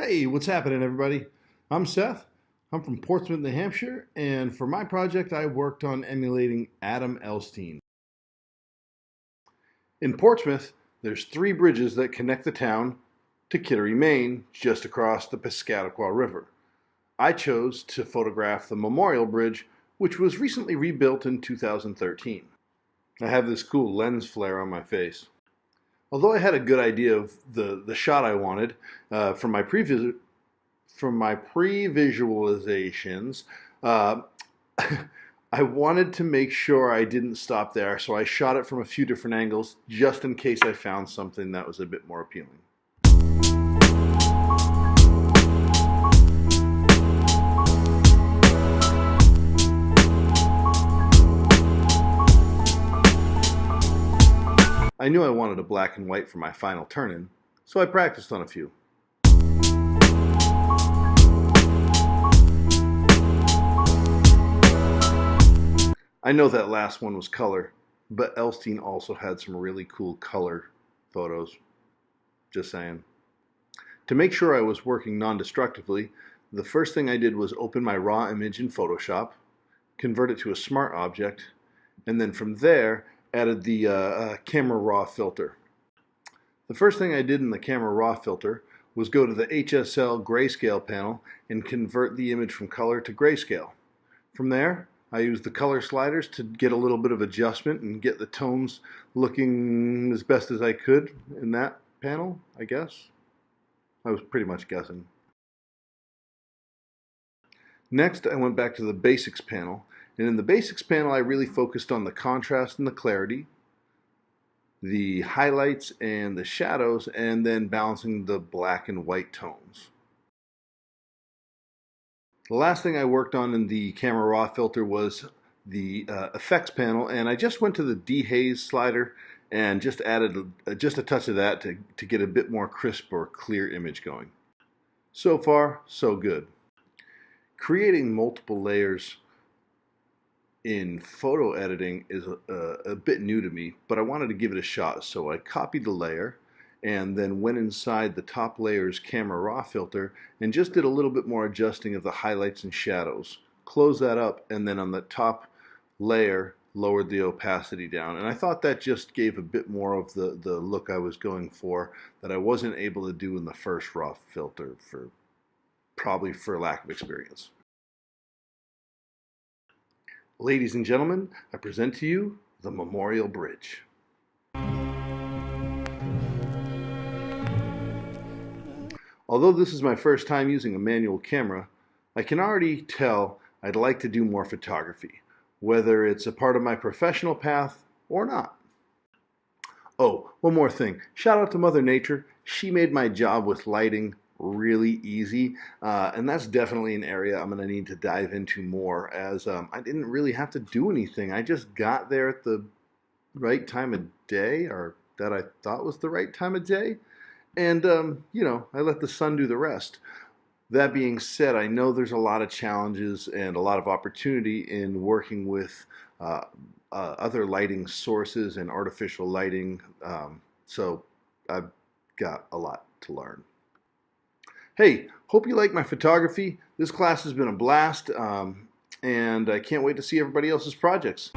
Hey, what's happening, everybody? I'm Seth. I'm from Portsmouth, New Hampshire, and for my project, I worked on emulating Adam Elstein. In Portsmouth, there's 3 bridges that connect the town to Kittery, Maine, just across the Piscataqua River. I chose to photograph the Memorial Bridge, which was recently rebuilt in 2013. I have this cool lens flare on my face. Although I had a good idea of the shot I wanted from my pre-visualizations, I wanted to make sure I didn't stop there, so I shot it from a few different angles just in case I found something that was a bit more appealing. I knew I wanted a black and white for my final turn-in, so I practiced on a few. I know that last one was color, but Elstein also had some really cool color photos. Just saying. To make sure I was working non-destructively, the first thing I did was open my raw image in Photoshop, convert it to a smart object, and then from there added the camera raw filter. The first thing I did in the camera raw filter was go to the HSL grayscale panel and convert the image from color to grayscale. From there, I used the color sliders to get a little bit of adjustment and get the tones looking as best as I could in that panel, I guess. I was pretty much guessing. Next, I went back to the basics panel, and in the basics panel I really focused on the contrast and the clarity, the highlights and the shadows, and then balancing the black and white tones. The last thing I worked on in the camera raw filter was the effects panel, and I just went to the dehaze slider and just added just a touch of that to get a bit more crisp or clear image going. So far, so good. Creating multiple layers in photo editing is a bit new to me, but I wanted to give it a shot, so I copied the layer and then went inside the top layer's camera raw filter and just did a little bit more adjusting of the highlights and shadows. Closed that up, and then on the top layer lowered the opacity down, and I thought that just gave a bit more of the look I was going for that I wasn't able to do in the first raw filter, probably for lack of experience. Ladies and gentlemen, I present to you the Memorial Bridge. Although this is my first time using a manual camera, I can already tell I'd like to do more photography, whether it's a part of my professional path or not. Oh, one more thing. Shout out to Mother Nature. She made my job with lighting really easy, and that's definitely an area I'm going to need to dive into more, as I didn't really have to do anything. I just got there at the right time of day, or that I thought was the right time of day. And, you know, I let the sun do the rest. That being said, I know there's a lot of challenges and a lot of opportunity in working with other lighting sources and artificial lighting, so I've got a lot to learn. Hey, hope you like my photography. This class has been a blast, and I can't wait to see everybody else's projects.